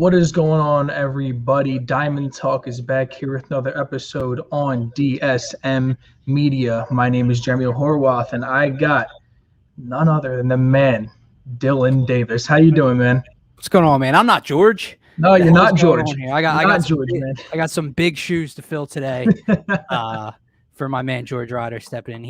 What is going on, everybody? Diamond Talk is back here with another episode on DSM Media. My name is Jeremy Horwath, and I got none other than the man, Dylan Davis. How you doing, man? What's going on, man? I'm not George. No, you're not George. I got some big shoes to fill today for my man George Ryder stepping in.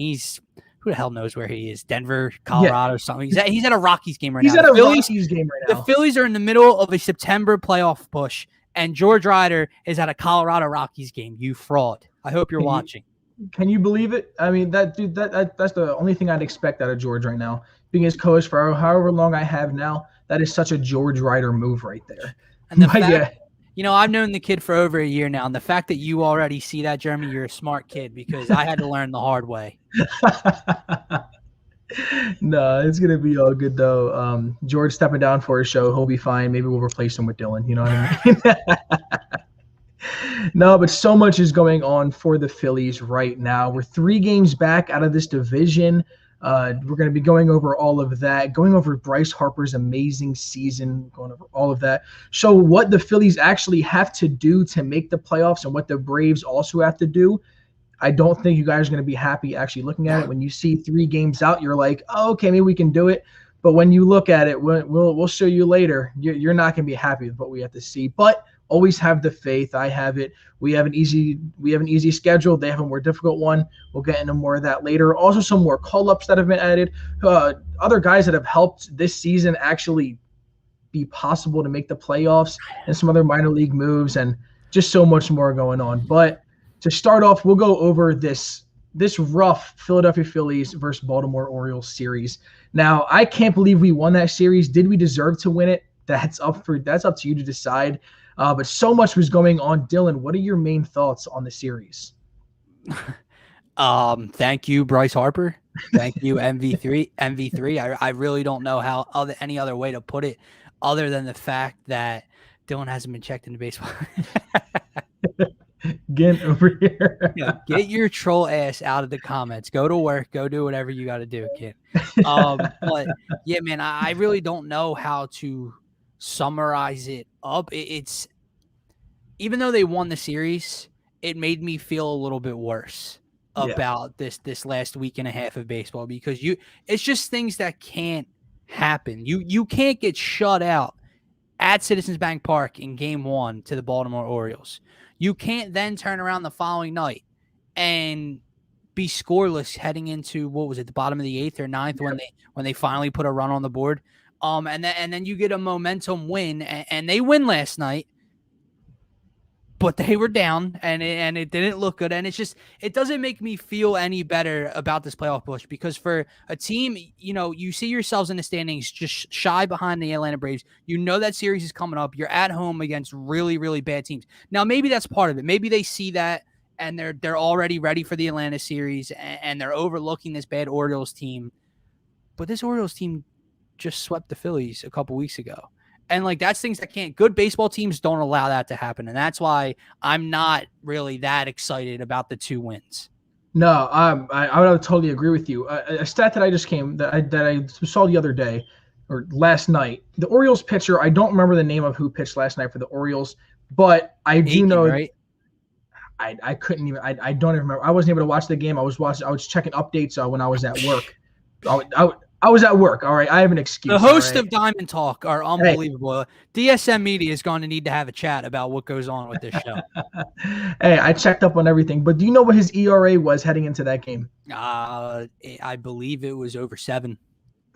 Who the hell knows where he is? Denver, Colorado, something. He's at a Rockies game right now. He's at a Rockies game right now. The Phillies are in the middle of a September playoff push, and George Ryder is at a Colorado Rockies game. You fraud. I hope you're watching. Can you believe it? I mean, that's the only thing I'd expect out of George right now. Being his co-host for however long I have now, that is such a George Ryder move right there. And the fact, I've known the kid for over a year now, and the fact that you already see that, Jeremy, you're a smart kid because I had to learn the hard way. No, it's going to be all good, though. George stepping down for a show. He'll be fine. Maybe we'll replace him with Dylan. You know what I mean? No, but so much is going on for the Phillies right now. We're 3 games back out of this division. We're going to be going over all of that, going over Bryce Harper's amazing season, going over all of that. Show what the Phillies actually have to do to make the playoffs and what the Braves also have to do. I don't think you guys are going to be happy actually looking at it. When you see 3 games out, you're like, oh, okay, maybe we can do it. But when you look at it, we'll show you later. You're not going to be happy with what we have to see. But always have the faith. I have it. We have an easy schedule. They have a more difficult one. We'll get into more of that later. Also, some more call-ups that have been added. Other guys that have helped this season actually be possible to make the playoffs, and some other minor league moves, and just so much more going on. But to start off, we'll go over this rough Philadelphia Phillies versus Baltimore Orioles series. Now, I can't believe we won that series. Did we deserve to win it? That's up to you to decide. But so much was going on. Dylan, what are your main thoughts on the series? Thank you, Bryce Harper. Thank you, MV3. I really don't know any other way to put it other than the fact that Dylan hasn't been checked into baseball. Get over here. Yeah, get your troll ass out of the comments. Go to work. Go do whatever you got to do, kid. But yeah, man, I really don't know how to summarize it up. It's even though they won the series, it made me feel a little bit worse about this last week and a half of baseball because it's just things that can't happen. You can't get shut out at Citizens Bank Park in Game 1 to the Baltimore Orioles. You can't then turn around the following night and be scoreless heading into the bottom of the 8th or 9th when they finally put a run on the board. And then you get a momentum win, and they win last night, but they were down, and it didn't look good. And it doesn't make me feel any better about this playoff push because for a team, you see yourselves in the standings just shy behind the Atlanta Braves. You know that series is coming up. You're at home against really, really bad teams. Now, maybe that's part of it. Maybe they see that, and they're already ready for the Atlanta series, and they're overlooking this bad Orioles team. But this Orioles team just swept the Phillies a couple weeks ago. And that's things that good baseball teams don't allow that to happen. And that's why I'm not really that excited about the 2 wins. No, I would totally agree with you. A stat that I saw the other day or last night, the Orioles pitcher, I don't remember the name of who pitched last night for the Orioles, but I do know, right? I couldn't even, I don't even remember. I wasn't able to watch the game. I was checking updates when I was at work. I was at work, all right? I have an excuse. The hosts of Diamond Talk are unbelievable. Hey. DSM Media is going to need to have a chat about what goes on with this show. Hey, I checked up on everything, but do you know what his ERA was heading into that game? I believe it was over 7.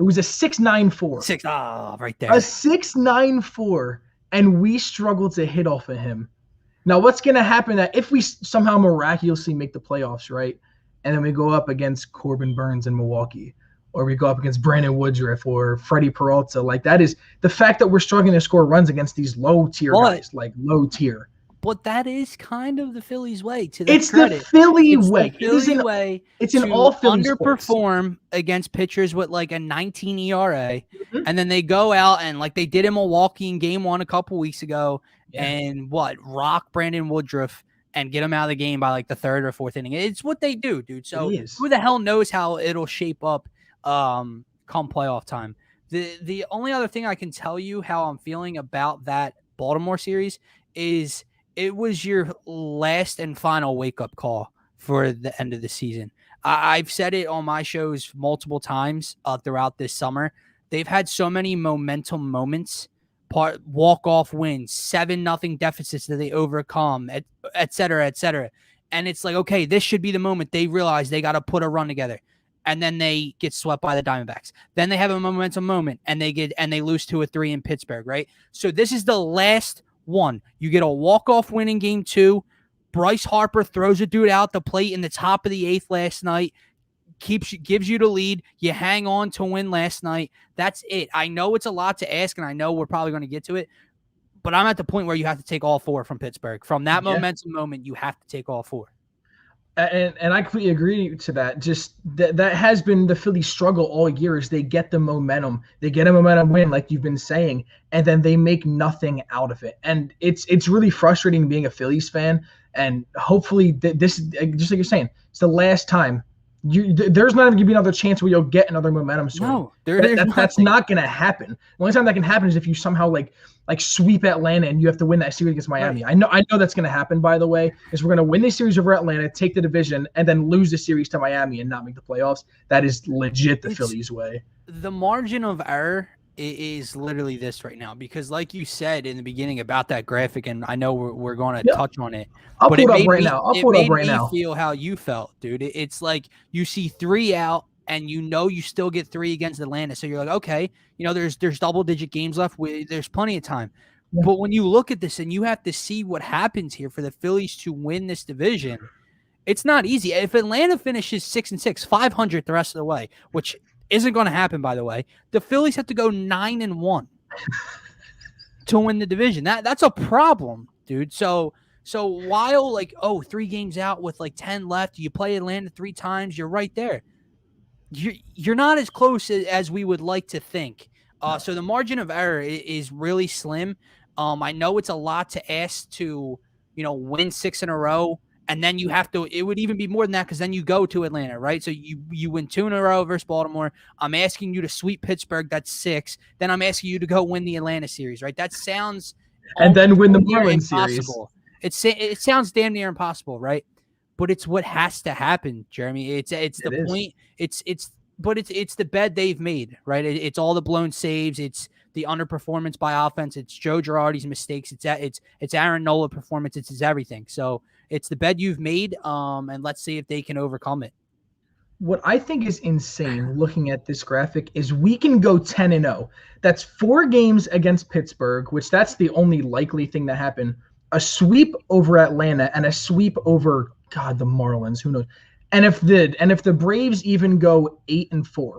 It was a 6.94. Right there. A 6.94, and we struggled to hit off of him. Now, what's going to happen that if we somehow miraculously make the playoffs, right, and then we go up against Corbin Burns in Milwaukee, or we go up against Brandon Woodruff or Freddie Peralta, that is the fact that we're struggling to score runs against these low-tier guys, low tier. But that is kind of the Phillies' way. It's the Philly way. It's an all Phillies underperform against pitchers with a 19 ERA, and then they go out and they did in Milwaukee in Game 1 a couple weeks ago, and rock Brandon Woodruff and get him out of the game by the 3rd or 4th inning. It's what they do, dude. So who the hell knows how it'll shape up come playoff time. The only other thing I can tell you how I'm feeling about that Baltimore series is it was your last and final wake up call for the end of the season. I've said it on my shows multiple times throughout this summer. They've had so many momentum moments, walk off wins, 7-0 deficits that they overcome, et cetera, et cetera. And it's like, okay, this should be the moment they realize they got to put a run together. And then they get swept by the Diamondbacks. Then they have a momentum moment and they lose 2-3 in Pittsburgh, right? So this is the last one. You get a walk-off win in game 2. Bryce Harper throws a dude out the plate in the top of the 8th last night, gives you the lead. You hang on to win last night. That's it. I know it's a lot to ask, and I know we're probably going to get to it, but I'm at the point where you have to take all 4 from Pittsburgh. From that momentum moment, you have to take all 4. And I completely agree to that. Just that has been the Phillies' struggle all year is they get the momentum. They get a momentum win, like you've been saying, and then they make nothing out of it. And it's really frustrating being a Phillies fan. And hopefully this, just like you're saying, it's the last time. There's not going to be another chance where you'll get another momentum swing. No, that's not going to happen. The only time that can happen is if you somehow like sweep Atlanta and you have to win that series against Miami. Right. I know that's going to happen, by the way, is we're going to win this series over Atlanta, take the division, and then lose the series to Miami and not make the playoffs. That is legit the Phillies way. The margin of error is literally this right now, because like you said in the beginning about that graphic, and I know we're going to touch on it. I'll pull it up right now. I'll pull it up right now. Feel how you felt, dude. It's like you see 3 out, and you know you still get 3 against Atlanta. So you're like, okay, there's double-digit games left. There's plenty of time. Yeah. But when you look at this and you have to see what happens here for the Phillies to win this division, it's not easy. If Atlanta finishes 6-6, 500 the rest of the way, which isn't going to happen, by the way, the Phillies have to go 9-1 to win the division. That's a problem, dude. So while 3 games out with 10 left, you play Atlanta 3 times, you're right there. You're not as close as we would like to think. So the margin of error is really slim. I know it's a lot to ask to, win 6 in a row. And then you have to, it would even be more than that because then you go to Atlanta, right? So you win 2 in a row versus Baltimore. I'm asking you to sweep Pittsburgh. That's 6. Then I'm asking you to go win the Atlanta series, right? That sounds and then win the Marlins series. It sounds damn near impossible, right? But it's what has to happen, Jeremy. It's the point. It's the bed they've made, right? It's all the blown saves. It's the underperformance by offense. It's Joe Girardi's mistakes. It's Aaron Nola performance. It's everything. So it's the bed you've made, and let's see if they can overcome it. What I think is insane looking at this graphic is we can go 10-0. That's 4 games against Pittsburgh, which that's the only likely thing that happened. A sweep over Atlanta and a sweep over, God, the Marlins. Who knows? And if the Braves even go 8-4,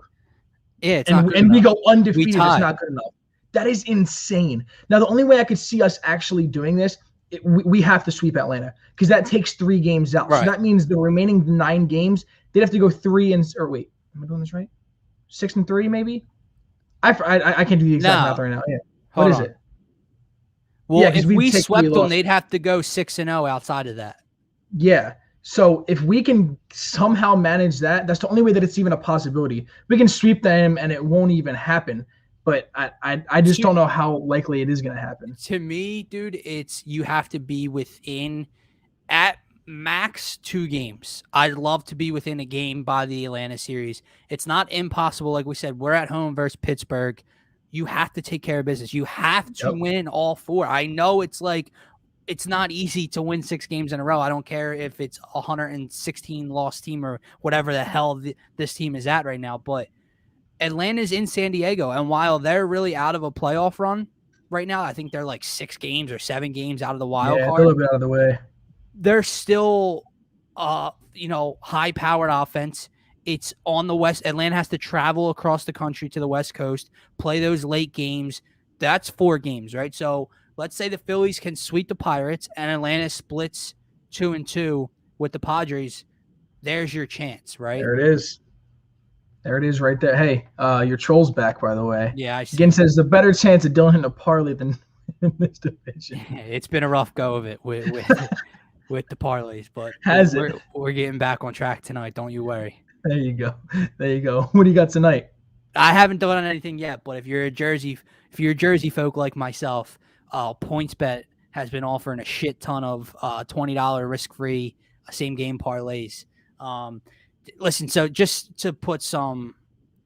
and we go undefeated, it's not good enough. That is insane. Now, the only way I could see us actually doing this, we have to sweep Atlanta because that takes 3 games out. Right. So that means the remaining 9 games, they'd have to go 3 and – or wait, am I doing this right? 6-3 maybe? I can't do the exact math right now. Yeah. What is it? Well, if we swept them, they'd have to go 6-0 outside of that. Yeah. So if we can somehow manage that, that's the only way that it's even a possibility. We can sweep them and it won't even happen. But I just don't know how likely it is going to happen. To me, dude, you have to be within at max 2 games. I'd love to be within a game by the Atlanta series. It's not impossible. Like we said, we're at home versus Pittsburgh. You have to take care of business. You have to win all 4. I know it's not easy to win 6 games in a row. I don't care if it's 116 loss team or whatever the hell this team is at right now, but Atlanta's in San Diego, and while they're really out of a playoff run right now, I think they're 6 games or 7 games out of the wild card. A little bit out of the way. They're still, high-powered offense. It's on the West. Atlanta has to travel across the country to the West Coast, play those late games. That's 4 games, right? So let's say the Phillies can sweep the Pirates and Atlanta splits 2-2 with the Padres. There's your chance, right? There it is. There it is right there. Hey, your troll's back, by the way. Yeah, I see. Again, says the better chance of Dylan hitting a parlay than in this division. It's been a rough go of it with the parlays, but we're getting back on track tonight. Don't you worry. There you go. What do you got tonight? I haven't done anything yet, but if you're a Jersey folk like myself, PointsBet has been offering a shit ton of $20 risk-free same game parlays. Listen, so just to put some,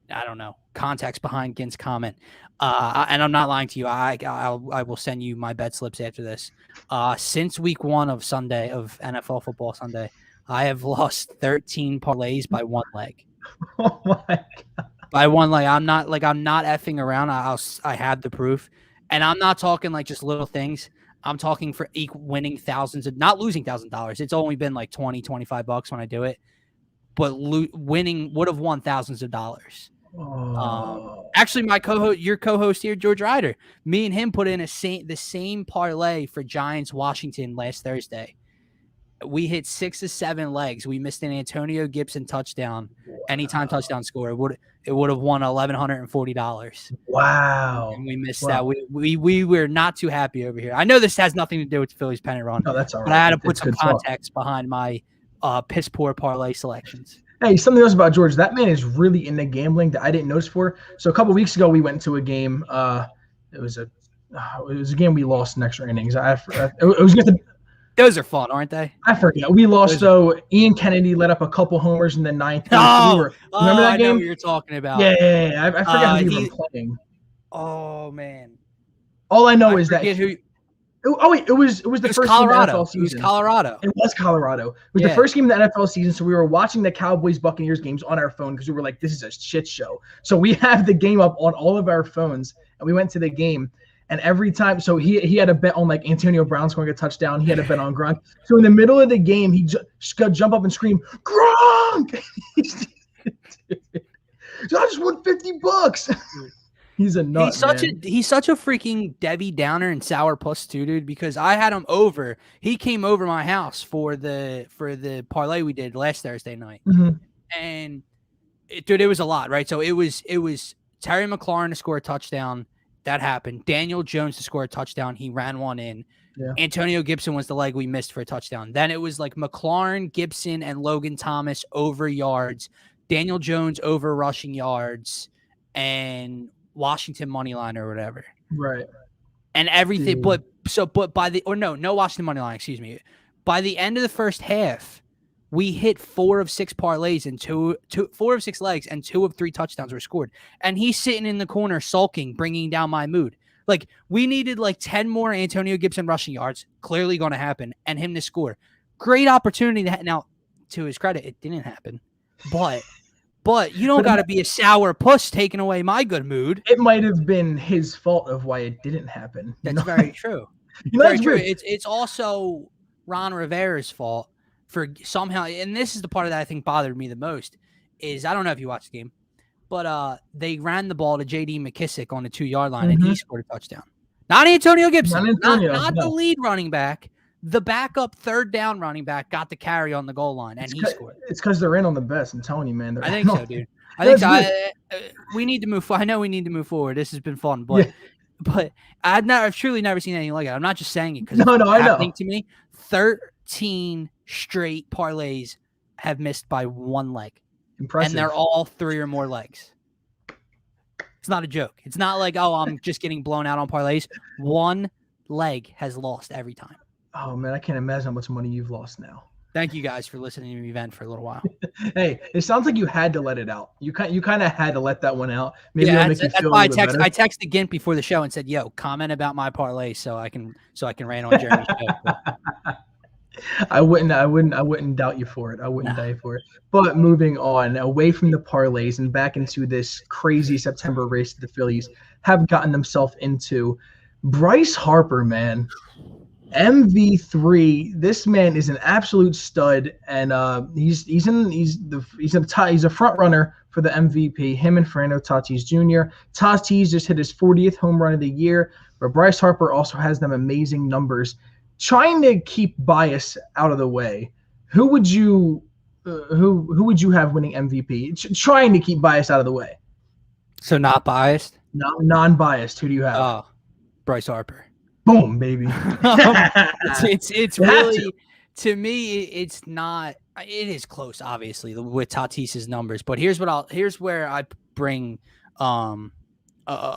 I don't know, context behind Gin's comment, and I'm not lying to you. I will send you my bet slips after this. Since week 1 of NFL football Sunday, I have lost 13 parlays by one leg. Oh my God. By one leg. I'm not effing around. I have the proof, and I'm not talking like just little things. I'm talking for winning thousands of, not losing $1,000. It's only been like $20-$25 when I do it, but winning would have won thousands of dollars. Actually, your co-host here, George Ryder, me and him put in the same parlay for Giants Washington last Thursday. We hit 6 of 7 legs. We missed an Antonio Gibson touchdown, anytime touchdown score. It would have won $1,140. Wow! And we missed that. We were not too happy over here. I know this has nothing to do with the Phillies pennant run. No, that's all right. But I had to put some context behind my piss poor parlay selections. Hey, something else about George. That man is really into gambling that I didn't notice for. So a couple of weeks ago, we went to a game. It was a game we lost in extra innings. It was against the. Those are fun, aren't they? I forget. We lost. So Ian Kennedy let up a couple homers in the 9th. Remember that game? I know what you're talking about. Yeah. I forget who we were playing. Oh man. All I know is that. It was the first Colorado. game of the NFL season. It was Colorado. It was Colorado. It was the first game of the NFL season, so we were watching the Cowboys-Buccaneers games on our phone because we were like, this is a shit show. So we have the game up on all of our phones, and we went to the game. And every time, so he had a bet on like Antonio Brown scoring a touchdown. He had a bet on Gronk. So in the middle of the game, he just got jump up and scream, Gronk! So I just won $50. He's a nut. He's such a freaking Debbie Downer and sour puss too, dude. Because I had him over. He came over my house for the parlay we did last Thursday night, and it was a lot, right? So it was Terry McLaurin to score a touchdown. That happened. Daniel Jones to score a touchdown. He ran one in. Yeah. Antonio Gibson was the leg we missed for a touchdown. Then it was like McLaurin, Gibson, and Logan Thomas over yards. Daniel Jones over rushing yards, and Washington money line or whatever. Right. And everything. Dude. But by the no Washington money line. Excuse me. By the end of the first half, we hit 4 of 6 parlays and 4 of 6 legs, and 2 of 3 touchdowns were scored. And he's sitting in the corner sulking, bringing down my mood. Like, we needed like 10 more Antonio Gibson rushing yards, clearly going to happen, and him to score. Great opportunity. Now, to his credit, it didn't happen. But you don't got to be a sour puss taking away my good mood. It might have been his fault of why it didn't happen. That's very true. Very true. It's also Ron Rivera's fault. For somehow, and this is the part that I think bothered me the most, is I don't know if you watched the game, but they ran the ball to J.D. McKissick on the 2-yard line, and he scored a touchdown. Not Antonio Gibson, not the lead running back. The backup 3rd down running back got the carry on the goal line, and he scored. It's because they're in on the best. I'm telling you, man. I think so, dude. I think so. We need to move. I know we need to move forward. This has been fun, but I've truly never seen anything like it. I'm not just saying it because I know. To me, 13 straight parlays have missed by one leg. Impressive. And they're all 3 or more legs. It's not a joke. It's not like, I'm just getting blown out on parlays. One leg has lost every time. Oh, man, I can't imagine how much money you've lost now. Thank you guys for listening to me vent for a little while. Hey, it sounds like you had to let it out. You kind of had to let that one out. Maybe it'll make you feel a little bit better. I texted Gint before the show and said, "Yo, comment about my parlay so I can rain on Jeremy's show." I wouldn't doubt you for it. I wouldn't doubt you for it. But moving on, away from the parlays and back into this crazy September race that the Phillies have gotten themselves into. Bryce Harper, man. MV3. This man is an absolute stud, and he's a front runner for the MVP. Him and Fernando Tatis Jr. Tatis just hit his 40th home run of the year, but Bryce Harper also has them amazing numbers. Trying to keep bias out of the way, who would you have winning MVP? Trying to keep bias out of the way. So not biased? No, non-biased. Who do you have? Oh, Bryce Harper. Boom, baby. It's really, to me, it's not. It is close, obviously, with Tatis's numbers. But here's where I bring a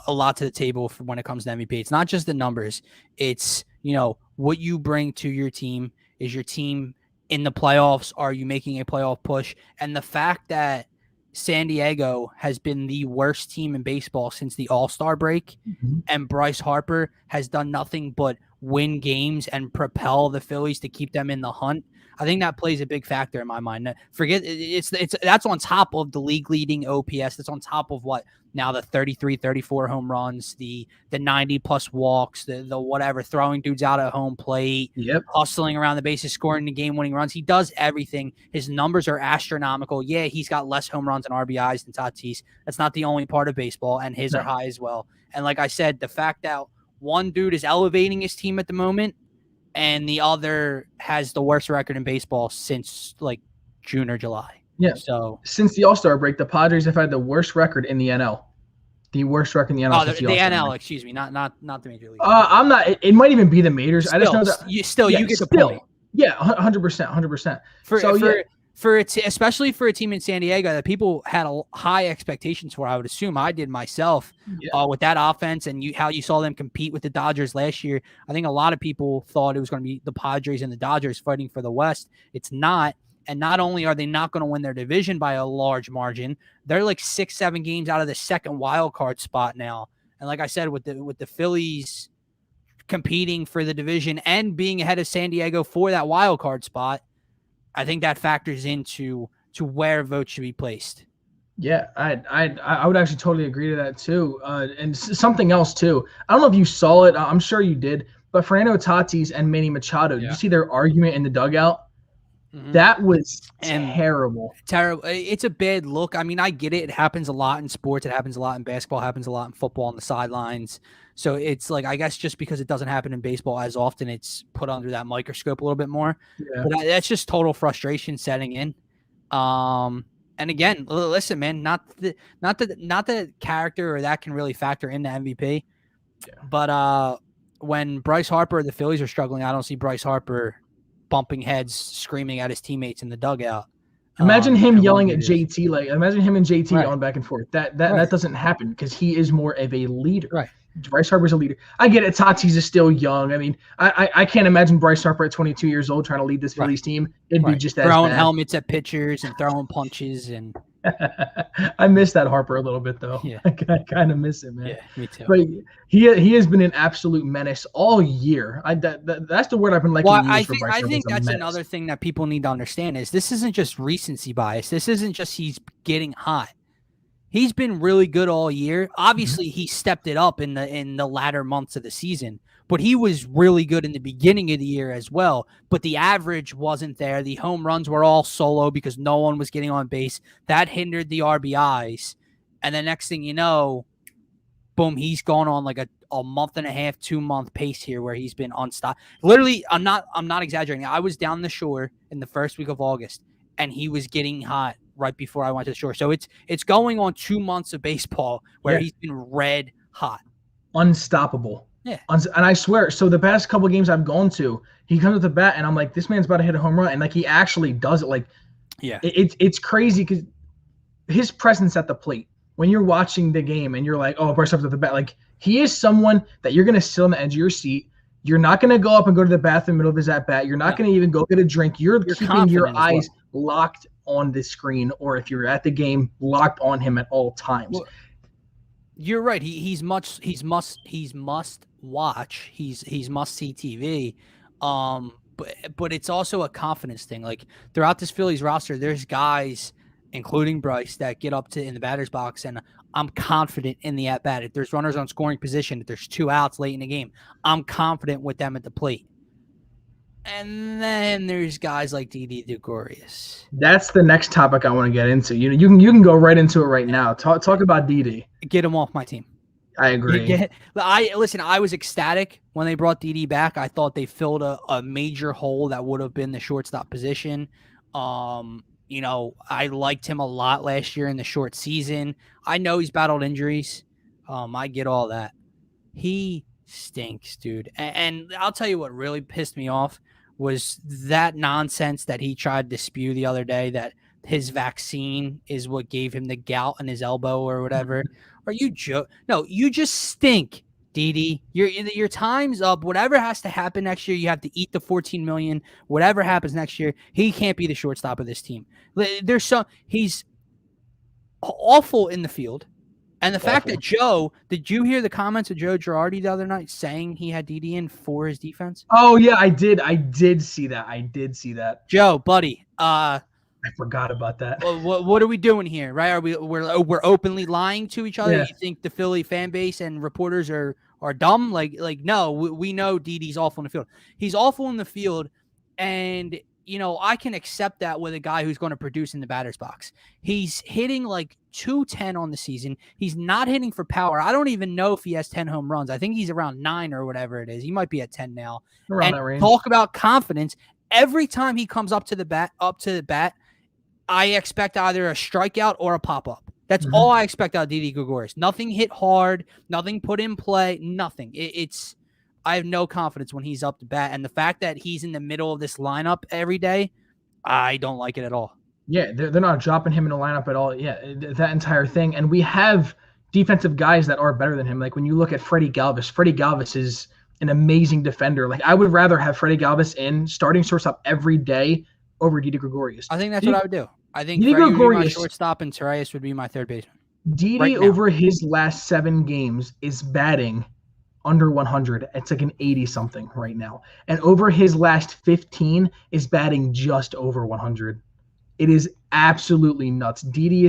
a lot to the table for when it comes to MVP. It's not just the numbers. It's, what you bring to your team. Is your team in the playoffs? Are you making a playoff push? And the fact that San Diego has been the worst team in baseball since the All-Star break, Mhm. and Bryce Harper has done nothing but win games and propel the Phillies to keep them in the hunt. I think that plays a big factor in my mind. Forget it's that's on top of the league leading OPS. That's on top of what now the 33, 34 home runs, the 90 plus walks, the whatever, throwing dudes out at home plate, Yep. hustling around the bases, scoring the game winning runs. He does everything. His numbers are astronomical. Yeah, he's got less home runs and RBIs than Tatis. That's not the only part of baseball, and his are No. high as well. And like I said, the fact that one dude is elevating his team at the moment and the other has the worst record in baseball since like June or July. Yeah. So since the All-Star break, the Padres have had the worst record in the NL. The worst record in the NL since the All-Star NL, break. excuse me, not the major league. I'm not. It might even be the majors. I just know that you get the point. Yeah, 100%. Especially for a team in San Diego that people had high expectations for. I would assume I did myself with that offense and how you saw them compete with the Dodgers last year. I think a lot of people thought it was going to be the Padres and the Dodgers fighting for the West. It's not. And not only are they not going to win their division by a large margin, they're like 6-7 games out of the second wild card spot now. And like I said, with the Phillies competing for the division and being ahead of San Diego for that wild card spot, I think that factors into where votes should be placed. Yeah, I would actually totally agree to that too. And something else too. I don't know if you saw it. I'm sure you did. But Fernando Tatis and Manny Machado, did you see their argument in the dugout? Mm-hmm. That was terrible. Terrible. It's a bad look. I mean, I get it. It happens a lot in sports. It happens a lot in basketball. It happens a lot in football on the sidelines. So it's like, I guess just because it doesn't happen in baseball as often, it's put under that microscope a little bit more. Yeah. But that's just total frustration setting in. And again, listen, man, not the character or that can really factor into MVP. Yeah. But when Bryce Harper, the Phillies are struggling, I don't see Bryce Harper bumping heads, screaming at his teammates in the dugout. Imagine him yelling at JT, imagine him and JT going back and forth. That doesn't happen because he is more of a leader. Right. Bryce Harper's a leader. I get it. Tatis is still young. I mean, I can't imagine Bryce Harper at 22 years old trying to lead this Phillies team. It'd be just throwing helmets at pitchers and throwing punches and. I miss that Harper a little bit though. Yeah. I kind of miss him, man. Yeah, me too. But he has been an absolute menace all year. That's the word I've been liking. Well, I think that's another thing that people need to understand is this isn't just recency bias. This isn't just he's getting hot. He's been really good all year. Obviously, he stepped it up in the latter months of the season, but he was really good in the beginning of the year as well. But the average wasn't there. The home runs were all solo because no one was getting on base. That hindered the RBIs. And the next thing you know, boom, he's gone on like a month and a half, 2-month pace here where he's been unstoppable. Literally, I'm not exaggerating. I was down the shore in the first week of August, and he was getting hot right before I went to the shore. So it's going on 2 months of baseball where he's been red hot. Unstoppable. Yeah. And I swear, so the past couple of games I've gone to, he comes with the bat, and I'm like, this man's about to hit a home run. And like, he actually does it. Like, yeah, it's crazy because his presence at the plate, when you're watching the game and you're like, oh, Bryce Harper's at the bat, like, he is someone that you're going to sit on the edge of your seat. You're not going to go up and go to the bathroom in the middle of his at bat. You're not going to even go get a drink. You're keeping your eyes locked on the screen, or if you're at the game, locked on him at all times. Well, you're right. He's must watch. He's must see TV. But it's also a confidence thing. Like throughout this Phillies roster, there's guys, including Bryce, that get up to in the batter's box, and I'm confident in the at bat. If there's runners on scoring position, if there's 2 outs late in the game, I'm confident with them at the plate. And then there's guys like Didi Gregorius. That's the next topic I want to get into. You can go right into it right now. Talk about Didi. Get him off my team. I agree. I was ecstatic when they brought Didi back. I thought they filled a major hole that would have been the shortstop position. I liked him a lot last year in the short season. I know he's battled injuries. I get all that. He stinks, dude. And I'll tell you what really pissed me off was that nonsense that he tried to spew the other day that his vaccine is what gave him the gout in his elbow or whatever. Are you No, you just stink, Didi. Your time's up. Whatever has to happen next year, you have to eat the $14 million. Whatever happens next year, he can't be the shortstop of this team. He's awful in the field. And the fact that did you hear the comments of Joe Girardi the other night saying he had Didi in for his defense? Oh yeah, I did see that. Joe, buddy, I forgot about that. What are we doing here, right? We're openly lying to each other? Yeah. You think the Philly fan base and reporters are dumb? Like no, we know Didi's awful in the field. He's awful in the field, and I can accept that with a guy who's going to produce in the batter's box. He's hitting like 210 on the season. He's not hitting for power. I don't even know if he has 10 home runs. I think he's around 9 or whatever it is. He might be at 10 now. Around that range. Talk about confidence. Every time he comes up to the bat, I expect either a strikeout or a pop-up. That's all I expect out of Didi Gregorius. Nothing hit hard, nothing put in play, nothing. I have no confidence when he's up to bat. And the fact that he's in the middle of this lineup every day, I don't like it at all. Yeah, they're not dropping him in the lineup at all. Yeah, that entire thing. And we have defensive guys that are better than him. Like when you look at Freddie Galvis is an amazing defender. Like I would rather have Freddie Galvis in starting shortstop every day over Didi Gregorius. I think that's what I would do. I think Didi Gregorius would be my shortstop and Torreyes would be my third baseman. Didi over his last 7 games is batting under 100. It's like an 80-something right now. And over his last 15 is batting just over 100. It is absolutely nuts. Didi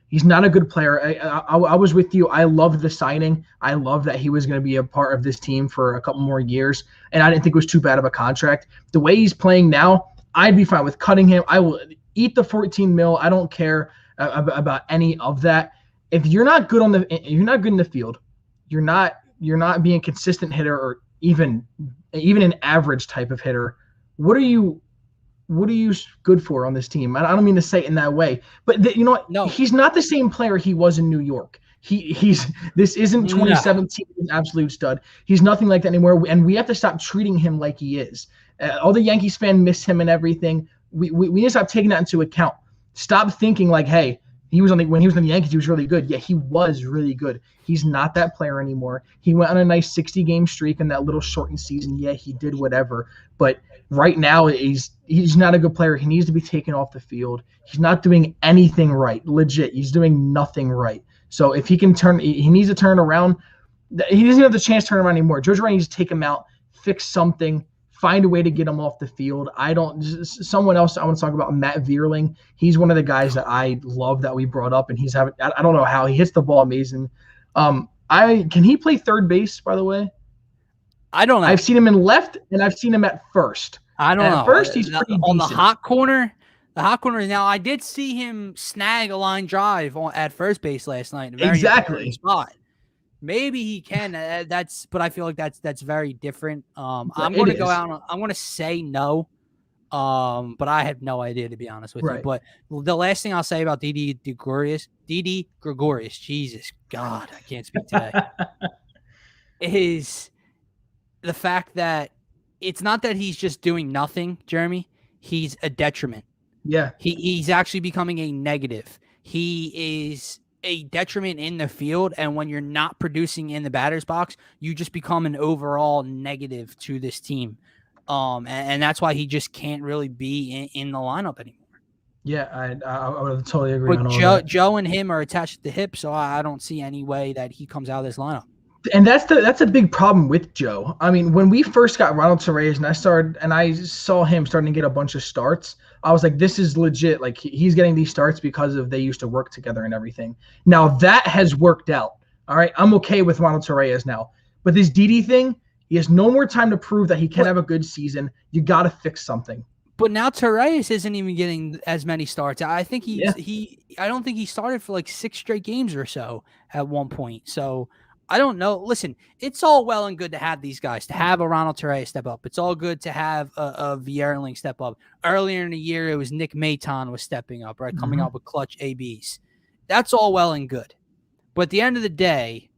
he's not a good player. I was with you. I loved the signing. I loved that he was going to be a part of this team for a couple more years. And I didn't think it was too bad of a contract. The way he's playing now, I'd be fine with cutting him. I will eat the 14 mil. I don't care about any of that. If you're not good in the field, you're not being a consistent hitter or even an average type of hitter. What are you good for on this team? I don't mean to say it in that way, but you know what? No. He's not the same player he was in New York. This isn't 2017 absolute stud. He's nothing like that anymore, and we have to stop treating him like he is. All the Yankees fans miss him and everything. We need to stop taking that into account. Stop thinking like, hey, when he was in the Yankees, he was really good. Yeah, he was really good. He's not that player anymore. He went on a nice 60-game streak in that little shortened season. Yeah, he did whatever. But right now, he's not a good player. He needs to be taken off the field. He's not doing anything right. Legit, he's doing nothing right. So if he needs to turn around. He doesn't have the chance to turn around anymore. Joe Girardi needs to take him out, fix something, find a way to get him off the field. Someone else I want to talk about, Matt Vierling. He's one of the guys that I love that we brought up, and I don't know how he hits the ball amazing. Can he play third base, by the way? I don't know. I've seen him in left, and I've seen him at first. I don't know. At first, he's pretty on decent. the hot corner. Now, I did see him snag a line drive at first base last night. In a very important spot. Maybe he can. But I feel like that's very different. I'm going to go out. I'm going to say no. But I have no idea, to be honest with you. But the last thing I'll say about Didi Gregorius, Jesus God, I can't speak today, is the fact that it's not that he's just doing nothing, Jeremy. He's a detriment. Yeah. He's actually becoming a negative. He is a detriment in the field, and when you're not producing in the batter's box, you just become an overall negative to this team. And that's why he just can't really be in the lineup anymore. Yeah, I would totally agree on all that. Joe and him are attached at the hip, so I don't see any way that he comes out of this lineup. And that's a big problem with Joe. I mean, when we first got Ronald Torreyes and I saw him starting to get a bunch of starts, I was like, this is legit. Like he's getting these starts because they used to work together and everything. Now that has worked out. All right, I'm okay with Ronald Torreyes now. But this Didi thing, he has no more time to prove that he can have a good season. You got to fix something. But now Torreyes isn't even getting as many starts. I think I don't think he started for like 6 straight games or so at one point. So I don't know. Listen, it's all well and good to have these guys, to have a Ronald Torreyes step up. It's all good to have a Vierling step up. Earlier in the year, it was Nick Maton was stepping up, right? Coming up with clutch ABs. That's all well and good. But at the end of the day,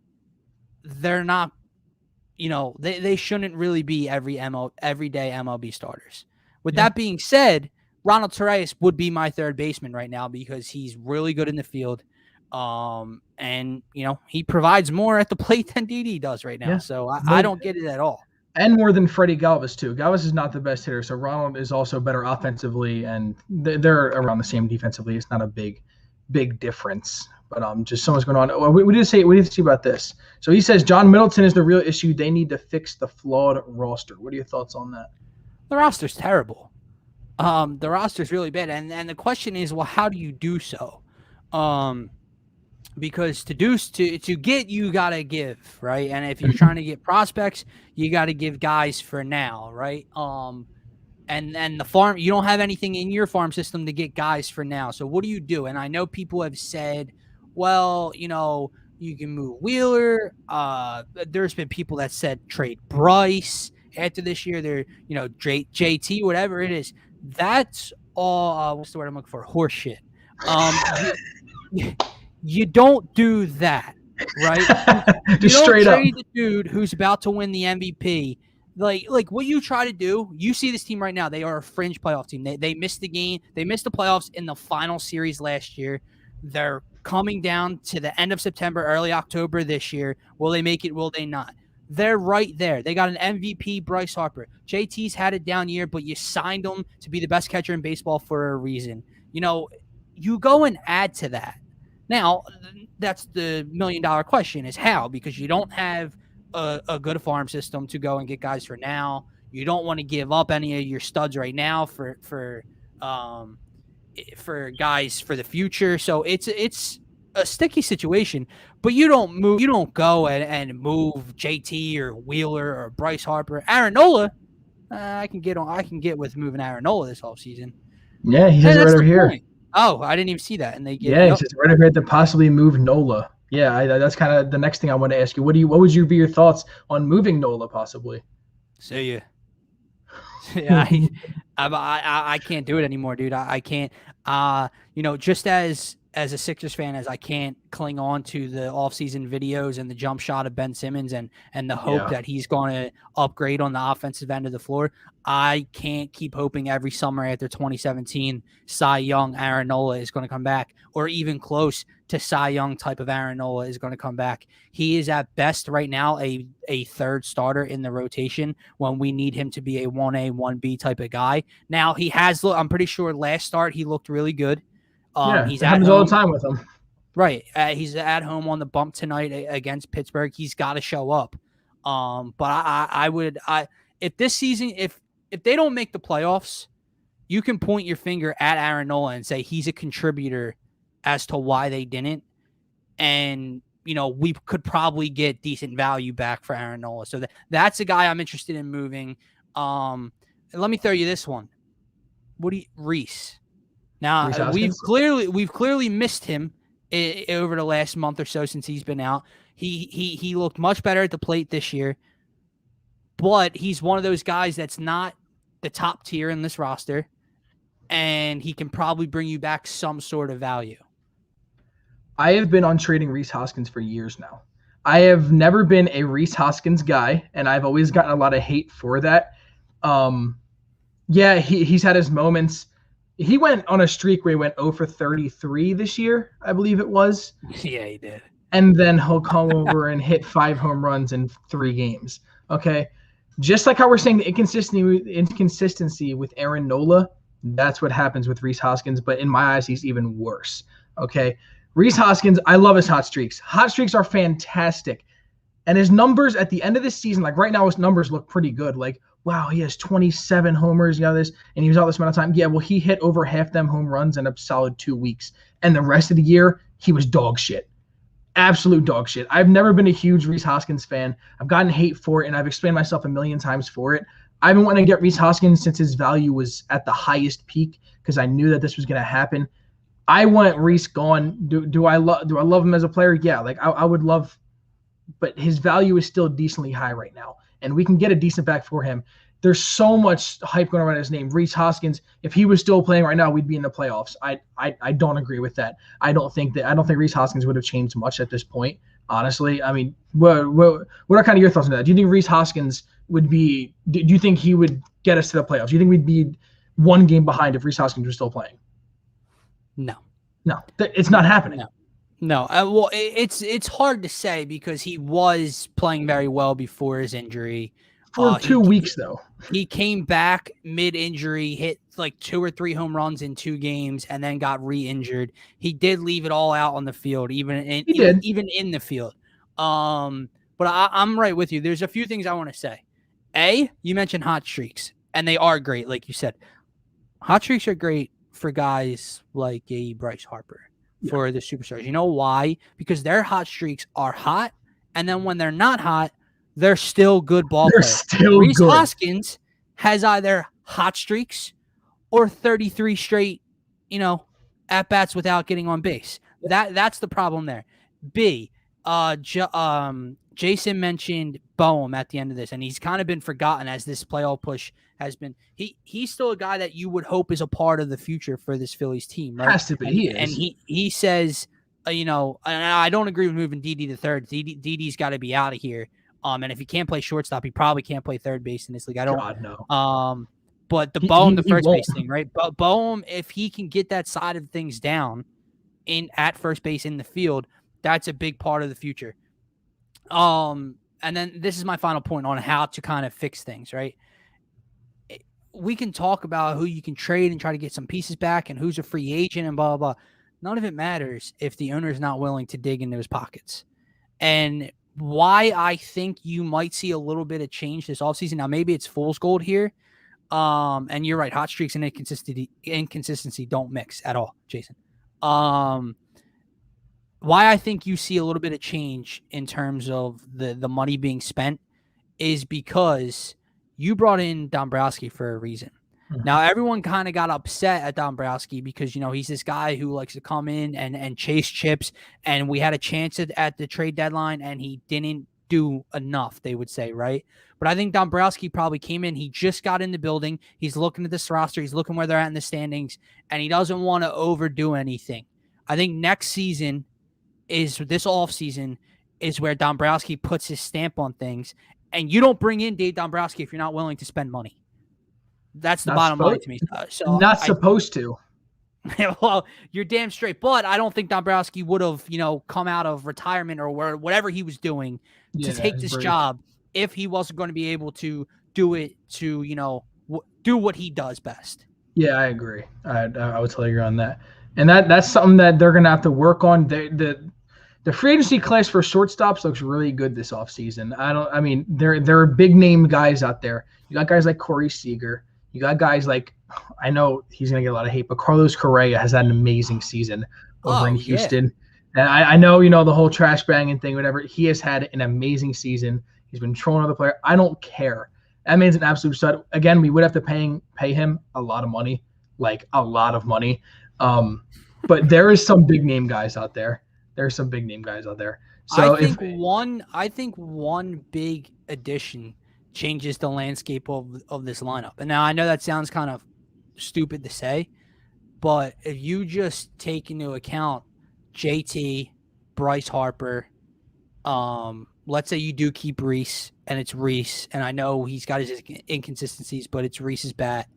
they're not, they shouldn't really be everyday MLB starters. With that being said, Ronald Torreyes would be my third baseman right now because he's really good in the field. And he provides more at the plate than Didi does right now. Yeah. So I don't get it at all. And more than Freddie Galvis too. Galvis is not the best hitter, so Ronald is also better offensively, and they're around the same defensively. It's not a big difference. But just so much going on. We did see about this. So he says John Middleton is the real issue. They need to fix the flawed roster. What are your thoughts on that? The roster's terrible. The roster's really bad, and the question is, well, how do you do so? Because to get, you gotta give, right? And if you're trying to get prospects, you gotta give guys for now, right? And the farm, you don't have anything in your farm system to get guys for now. So what do you do? And I know people have said, well, you can move Wheeler. There's been people that said trade Bryce after this year. They're, JT, whatever it is. That's all. What's the word I'm looking for? Horseshit. You don't do that, right? You don't straight trade up the dude who's about to win the MVP. Like what you try to do, you see this team right now. They are a fringe playoff team. They missed the game. They missed the playoffs in the final series last year. They're coming down to the end of September, early October this year. Will they make it? Will they not? They're right there. They got an MVP, Bryce Harper. JT's had a down year, but you signed him to be the best catcher in baseball for a reason. You go and add to that. Now, that's the $1 million question is how, because you don't have a good farm system to go and get guys for now. You don't want to give up any of your studs right now for guys for the future. So it's a sticky situation, but you don't go and move JT or Wheeler or Bryce Harper. Aaron Nola, I can get with moving Aaron Nola this offseason. Yeah, he says it right over here. Point. Oh, I didn't even see that. And they get he says right over here to possibly move Nola. Yeah, that's kind of the next thing I want to ask you. What would be your thoughts on moving Nola possibly? See ya. Yeah, I can't do it anymore, dude. I can't. Just as a Sixers fan, as I can't cling on to the offseason videos and the jump shot of Ben Simmons and the hope that he's going to upgrade on the offensive end of the floor, I can't keep hoping every summer after 2017 Cy Young Aaron Nola is going to come back, or even close to Cy Young type of Aaron Nola is going to come back. He is at best right now a third starter in the rotation when we need him to be a 1A, 1B type of guy. Now he has, I'm pretty sure last start he looked really good. He's happens all the time with him. Right. He's at home on the bump tonight against Pittsburgh. He's got to show up. But if this season, if they don't make the playoffs, you can point your finger at Aaron Nola and say he's a contributor as to why they didn't. And, we could probably get decent value back for Aaron Nola. So that's a guy I'm interested in moving. Let me throw you this one. Reese. Now, we've clearly missed him over the last month or so since he's been out. He looked much better at the plate this year, but he's one of those guys that's not the top tier in this roster, and he can probably bring you back some sort of value. I have been on trading Rhys Hoskins for years now. I have never been a Rhys Hoskins guy, and I've always gotten a lot of hate for that. He's had his moments. He went on a streak where he went 0 for 33 this year, I believe it was. Yeah, he did. And then he'll come over and hit 5 home runs in 3 games. Okay. Just like how we're saying the inconsistency with Aaron Nola, that's what happens with Rhys Hoskins. But in my eyes, he's even worse. Okay. Rhys Hoskins, I love his hot streaks. Hot streaks are fantastic. And his numbers at the end of this season, like right now, his numbers look pretty good. Like, wow, he has 27 homers, and he was out this amount of time. Yeah, well, he hit over half them home runs in a solid 2 weeks. And the rest of the year, he was dog shit. Absolute dog shit. I've never been a huge Rhys Hoskins fan. I've gotten hate for it, and I've explained myself a million times for it. I've been wanting to get Rhys Hoskins since his value was at the highest peak because I knew that this was going to happen. I want Rhys gone. Do I love him as a player? Yeah, like I would love, but his value is still decently high right now. And we can get a decent back for him. There's so much hype going around his name. Rhys Hoskins, if he was still playing right now, we'd be in the playoffs. I don't agree with that. I don't think Rhys Hoskins would have changed much at this point, honestly. I mean, what are kind of your thoughts on that? Do you think Rhys Hoskins would be – do you think he would get us to the playoffs? Do you think we'd be one game behind if Rhys Hoskins was still playing. No, it's not happening. No. Well, it's hard to say because he was playing very well before his injury. For 2 weeks, though. He came back mid-injury, hit like 2 or 3 home runs in 2 games, and then got re-injured. He did leave it all out on the field, even in the field. But I'm right with you. There's a few things I want to say. You mentioned hot streaks, and they are great, like you said. Hot streaks are great for guys like a Bryce Harper, for the superstars. You know why? Because their hot streaks are hot, and then when they're not hot, they're still good ball players. Rhys Hoskins has either hot streaks or 33 straight, at bats without getting on base. That's the problem there. Jason mentioned Boehm at the end of this, and he's kind of been forgotten as this playoff push has been. He's still a guy that you would hope is a part of the future for this Phillies team, right? Has to be. And he says, and I don't agree with moving Didi to third. Didi's got to be out of here. And if he can't play shortstop, he probably can't play third base in this league. I don't. God, no. But the Boehm, the first base thing, right? But Boehm, if he can get that side of things down at first base in the field, that's a big part of the future. And then this is my final point on how to kind of fix things, right? We can talk about who you can trade and try to get some pieces back and who's a free agent and blah, blah, blah. None of it matters if the owner is not willing to dig into his pockets. And why I think you might see a little bit of change this offseason. Now, maybe it's fool's gold here. And you're right. Hot streaks and inconsistency don't mix at all, Jason. Why I think you see a little bit of change in terms of the money being spent is because you brought in Dombrowski for a reason. Mm-hmm. Now, everyone kind of got upset at Dombrowski because, he's this guy who likes to come in and chase chips. And we had a chance at the trade deadline and he didn't do enough, they would say, right? But I think Dombrowski probably came in. He just got in the building. He's looking at this roster. He's looking where they're at in the standings. And he doesn't want to overdo anything. I think next season this offseason is where Dombrowski puts his stamp on things. And you don't bring in Dave Dombrowski if you're not willing to spend money. That's the bottom line to me. Supposed to. Well, you're damn straight. But I don't think Dombrowski would have, come out of retirement or whatever he was doing to take this job if he wasn't going to be able to do it to, do what he does best. Yeah, I agree. I would totally agree on that. And that's something that they're going to have to work on. The free agency class for shortstops looks really good this offseason. There are big name guys out there. You got guys like Corey Seager. You got guys like, I know he's going to get a lot of hate, but Carlos Correa has had an amazing season over in Houston. Yeah. And I know, the whole trash banging thing, whatever. He has had an amazing season. He's been trolling other players. I don't care. That man's an absolute stud. Again, we would have to pay him a lot of money, like a lot of money. But there is some big name guys out there. So I think one big addition changes the landscape of this lineup. And now I know that sounds kind of stupid to say, but if you just take into account JT, Bryce Harper, let's say you do keep Rhys and it's Rhys, and I know he's got his inconsistencies, but it's Rhys's bat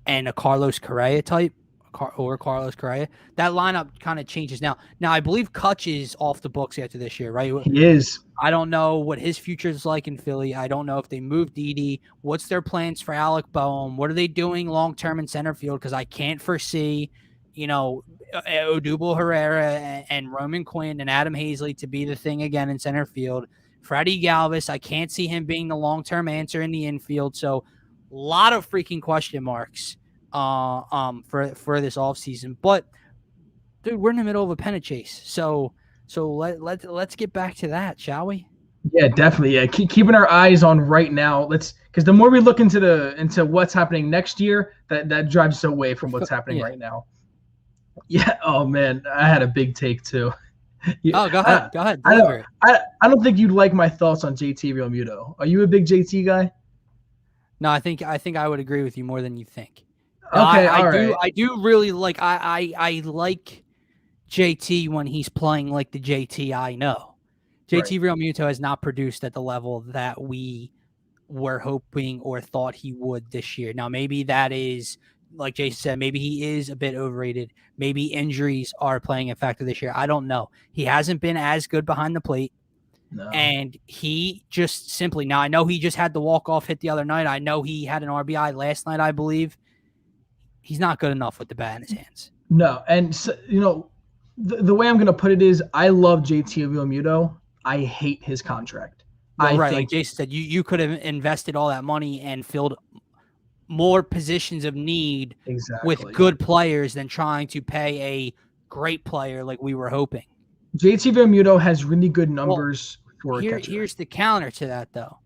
and a Carlos Correa type. Carlos Correa, that lineup kind of changes now. Now, I believe Kutch is off the books after this year, right? He is. I don't know what his future is like in Philly. I don't know if they moved Didi. What's their plans for Alec Boehm? What are they doing long-term in center field? Because I can't foresee, Odubel Herrera and Roman Quinn and Adam Hazley to be the thing again in center field. Freddie Galvis, I can't see him being the long-term answer in the infield. So a lot of freaking question marks for this offseason. But dude, we're in the middle of a pennant chase. So let's get back to that, shall we? Yeah, definitely. Yeah, keeping our eyes on right now. Because the more we look into what's happening next year, that drives us away from what's happening right now. Yeah. Oh man, I had a big take too. Yeah, go ahead. I don't think you'd like my thoughts on JT Realmuto. Are you a big JT guy? No, I think I would agree with you more than you think. Okay, I do really like I like JT when he's playing like the JT I know. JT Realmuto has not produced at the level that we were hoping or thought he would this year. Now, maybe that is, like Jason said, maybe he is a bit overrated. Maybe injuries are playing a factor this year. I don't know. He hasn't been as good behind the plate. No. And he just simply, now I know he just had the walk-off hit the other night. I know he had an RBI last night, I believe. He's not good enough with the bat in his hands. No. And, so, the way I'm going to put it is I love JT Realmuto. I hate his contract. Well, right, like Jason said, you could have invested all that money and filled more positions of need with good players than trying to pay a great player like we were hoping. JT Realmuto has really good numbers for a catcher. Here's the counter to that, though.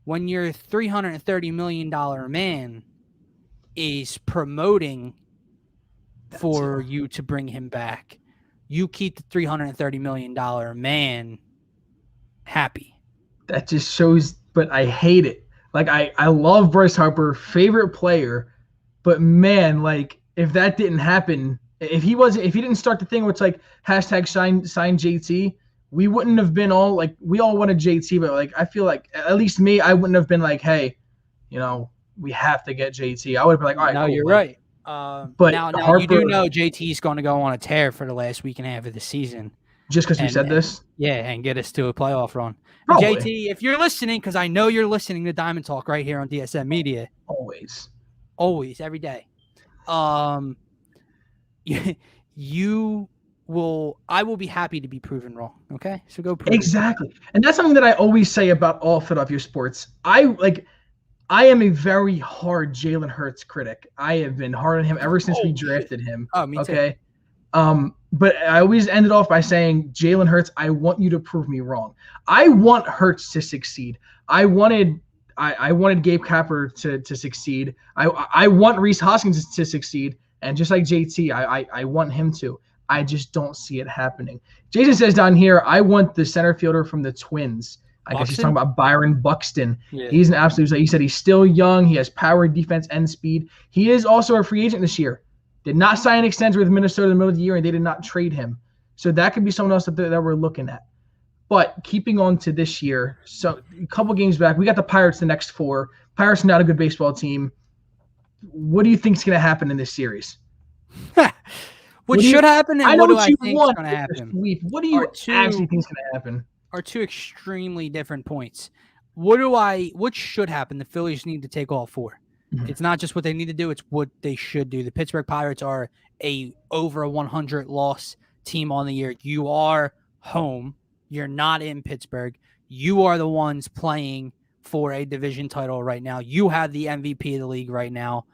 When your $330 million man is promoting for you to bring him back, you keep the $330 million man happy. That just shows, but I hate it. Like, I love Bryce Harper, favorite player, but man, like, if that didn't happen, if he didn't start the thing where it's like hashtag sign JT, we wouldn't have been all like, we all wanted JT, but like, I feel like at least me, I wouldn't have been like, hey, we have to get JT. I would have been like, all right, no, cool, you're right. But now Harper, you do know JT's going to go on a tear for the last week and a half of the season. Just because we said this? Yeah, and get us to a playoff run. JT, if you're listening, because I know you're listening to Diamond Talk right here on DSM Media. Always, every day. I will be happy to be proven wrong. Okay, so go prove exactly. And that's something that I always say about all Philadelphia sports. I am a very hard Jalen Hurts critic. I have been hard on him ever since we drafted him. Oh, me too. Okay. But I always ended off by saying, Jalen Hurts, I want you to prove me wrong. I want Hurts to succeed. I wanted Gabe Kapler to succeed. I want Reese Hoskins to succeed. And just like JT, I want him to. I just don't see it happening. Jason says down here, I want the center fielder from the Twins. I guess he's talking about Byron Buxton. Yeah. He's an absolute. He said he's still young. He has power, defense, and speed. He is also a free agent this year. Did not sign an extension with Minnesota in the middle of the year, and they did not trade him. So that could be someone else that we're looking at. But keeping on to this year, so a couple games back, we got the Pirates the next 4. Pirates are not a good baseball team. What do you think is going to happen in this series? What should happen and what do I think is going to happen? What do you actually think is going to happen? Are two extremely different points. What should happen? The Phillies need to take all 4. Mm-hmm. It's not just what they need to do, it's what they should do. The Pittsburgh Pirates are over a 100 loss team on the year. You are home. You're not in Pittsburgh. You are the ones playing for a division title right now. You have the MVP of the league right now.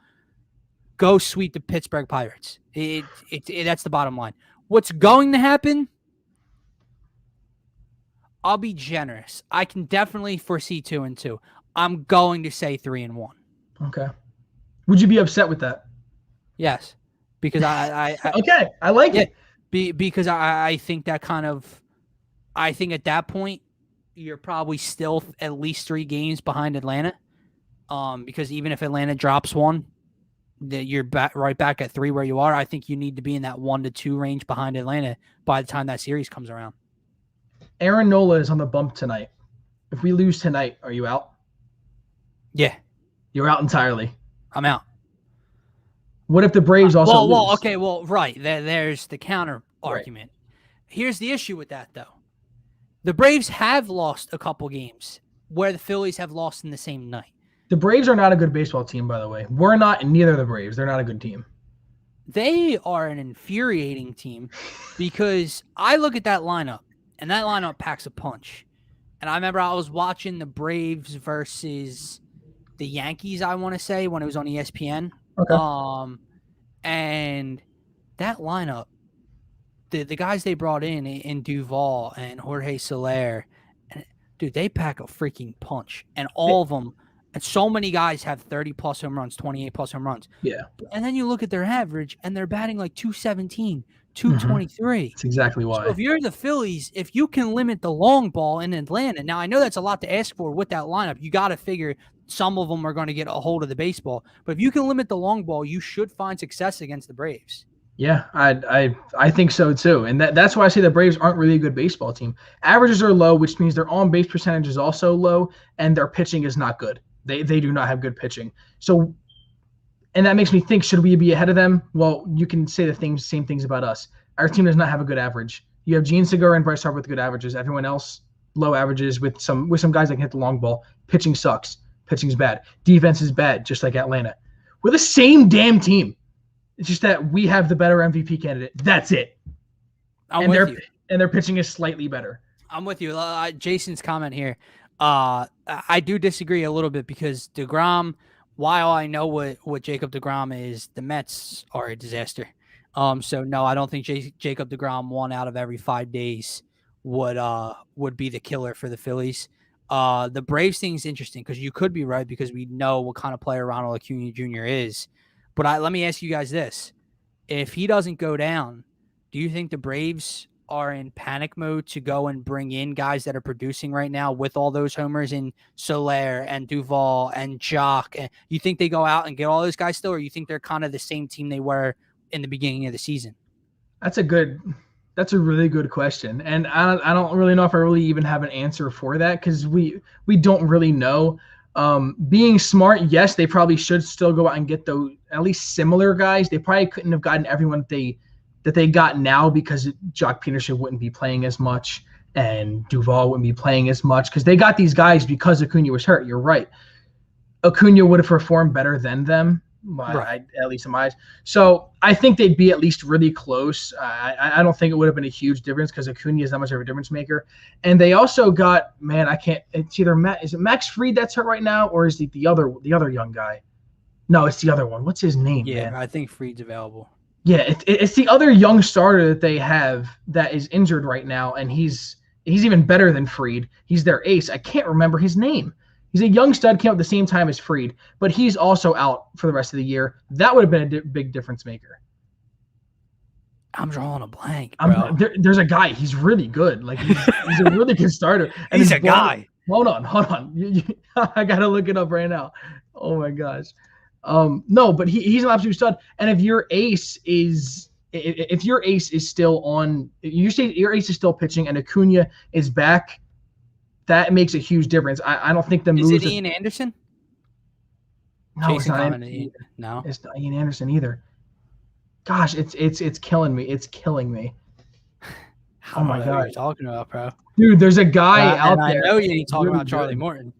Go sweep the Pittsburgh Pirates. That's the bottom line. What's going to happen? I'll be generous. I can definitely foresee 2-2. I'm going to say 3-1. Okay. Would you be upset with that? Yes, because I okay, I like it. Because I think that I think at that point you're probably still at least 3 games behind Atlanta. Because even if Atlanta drops 1, you're right back at 3 where you are. I think you need to be in that 1-2 range behind Atlanta by the time that series comes around. Aaron Nola is on the bump tonight. If we lose tonight, are you out? Yeah. You're out entirely. I'm out. What if the Braves also lose? Okay, right. There's the counter argument. Right. Here's the issue with that, though. The Braves have lost a couple games where the Phillies have lost in the same night. The Braves are not a good baseball team, by the way. We're not, and neither are the Braves. They're not a good team. They are an infuriating team because I look at that lineup, and that lineup packs a punch. And I remember I was watching the Braves versus the Yankees, I want to say, when it was on ESPN. Okay. And that lineup, the guys they brought in Duvall and Jorge Soler, and dude, they pack a freaking punch. And all of them, and so many guys have 30-plus home runs, 28-plus home runs. Yeah. And then you look at their average, and they're batting like 217, 223. That's exactly why. So if you're the Phillies, if you can limit the long ball in Atlanta, now I know that's a lot to ask for with that lineup. You got to figure some of them are going to get a hold of the baseball. But if you can limit the long ball, you should find success against the Braves. Yeah, I think so too, and that's why I say the Braves aren't really a good baseball team. Averages are low, which means their on base percentage is also low, and their pitching is not good. They do not have good pitching. So, and that makes me think, should we be ahead of them? Well, you can say the same things about us. Our team does not have a good average. You have Gene Segura and Bryce Harper with good averages. Everyone else low averages with some guys that can hit the long ball. Pitching sucks. Pitching's bad. Defense is bad, just like Atlanta. We're the same damn team. It's just that we have the better MVP candidate. That's it. I'm with you. And their pitching is slightly better. I'm with you. Jason's comment here. I do disagree a little bit because DeGrom, while I know what Jacob DeGrom is, the Mets are a disaster. So no, I don't think Jacob DeGrom 1 out of every 5 days would be the killer for the Phillies. The Braves thing is interesting because you could be right because we know what kind of player Ronald Acuna Jr. is. But let me ask you guys this. If he doesn't go down, do you think the Braves are in panic mode to go and bring in guys that are producing right now with all those homers in Soler and Duvall and Jock? And you think they go out and get all those guys still, or you think they're kind of the same team they were in the beginning of the season? That's a really good question. And I don't really know if I really even have an answer for that because we don't really know. Being smart, yes, they probably should still go out and get those at least similar guys. They probably couldn't have gotten everyone that they got now because Jock Peterson wouldn't be playing as much and Duvall wouldn't be playing as much because they got these guys because Acuna was hurt. You're right. Acuna would have performed better than them, right. At least in my eyes. So I think they'd be at least really close. I don't think it would have been a huge difference because Acuna is that much of a difference maker. And they also got, it's either is it Max Fried that's hurt right now, or is it the other young guy? No, it's the other one. What's his name? Yeah, man? I think Fried's available. Yeah, it's the other young starter that they have that is injured right now, and he's even better than Fried. He's their ace. I can't remember his name. He's a young stud, came out at the same time as Fried, but he's also out for the rest of the year. That would have been a big difference maker. I'm drawing a blank, bro. There's a guy. He's really good. Like he's a really good starter. And he's a guy. Hold on. I gotta look it up right now. Oh my gosh. No, but he's an absolute stud. And if your ace is still on, you say your ace is still pitching, and Acuna is back. That makes a huge difference. I don't think the moves. Is it Ian Anderson? No, it's not. No, it's not Ian Anderson either. Gosh, it's killing me. It's killing me. Oh my god, what are you talking about, bro? Dude, there's a guy out there. I know you ain't talking about Charlie Morton.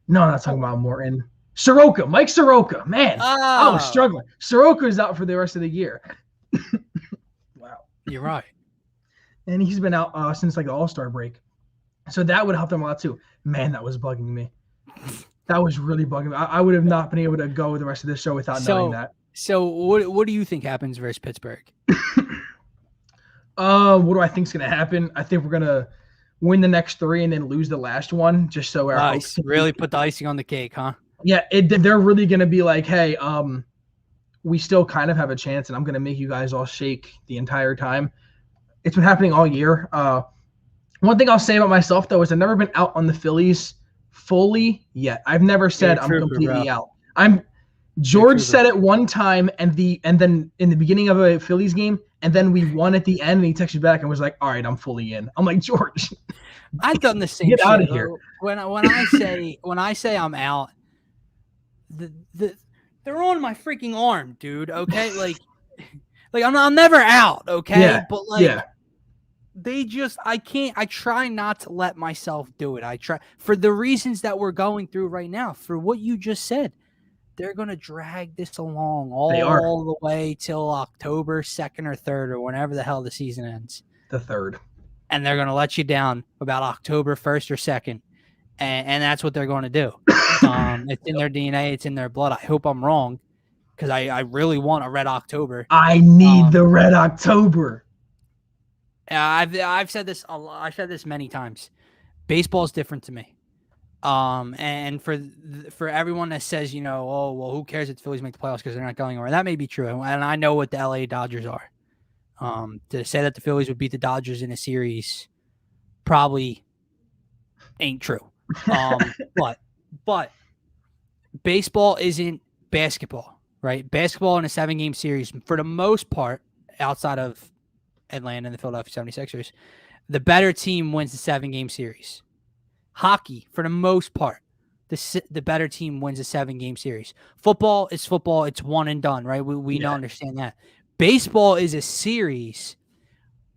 No, I'm not talking about Morton. Soroka, Mike Soroka, man. I was struggling. Soroka is out for the rest of the year. Wow. You're right. And he's been out since like the All-Star break. So that would help them a lot too. Man, that was bugging me. That was really bugging me. I would have not been able to go the rest of the show without knowing that. So what do you think happens versus Pittsburgh? What do I think is going to happen? I think we're going to win the next 3 and then lose the last one just so our hopes really put the icing on the cake, huh? Yeah, they're really going to be like, hey, we still kind of have a chance, and I'm going to make you guys all shake the entire time. It's been happening all year. One thing I'll say about myself, though, is I've never been out on the Phillies fully yet. I've never said I'm completely out. George said it one time, and then in the beginning of a Phillies game, and then we won at the end, and he texted me back and was like, all right, I'm fully in. I'm like, George. I've done the same Get shit. out of here. When I say I'm out, they're on my freaking arm, dude. Okay, like I'm never out. Okay, yeah. But they just I try not to let myself do it. I try for the reasons that we're going through right now. For what you just said, they're gonna drag this along all the way till October 2nd or 3rd or whenever the hell the season ends. The 3rd. And they're gonna let you down about October 1st or 2nd. And that's what they're going to do. It's in their DNA. It's in their blood. I hope I'm wrong because I really want a Red October. I need the Red October. I've said this a lot. I've said this many times. Baseball is different to me. And for everyone that says, oh, well, who cares if the Phillies make the playoffs because they're not going anywhere? That may be true. And I know what the LA Dodgers are. To say that the Phillies would beat the Dodgers in a series probably ain't true. But baseball isn't basketball, right? Basketball in a 7-game series, for the most part, outside of Atlanta and the Philadelphia 76ers, the better team wins the 7-game series. Hockey, for the most part, the better team wins a 7-game series. Football is football. It's one and done, right? We don't understand that. Baseball is a series,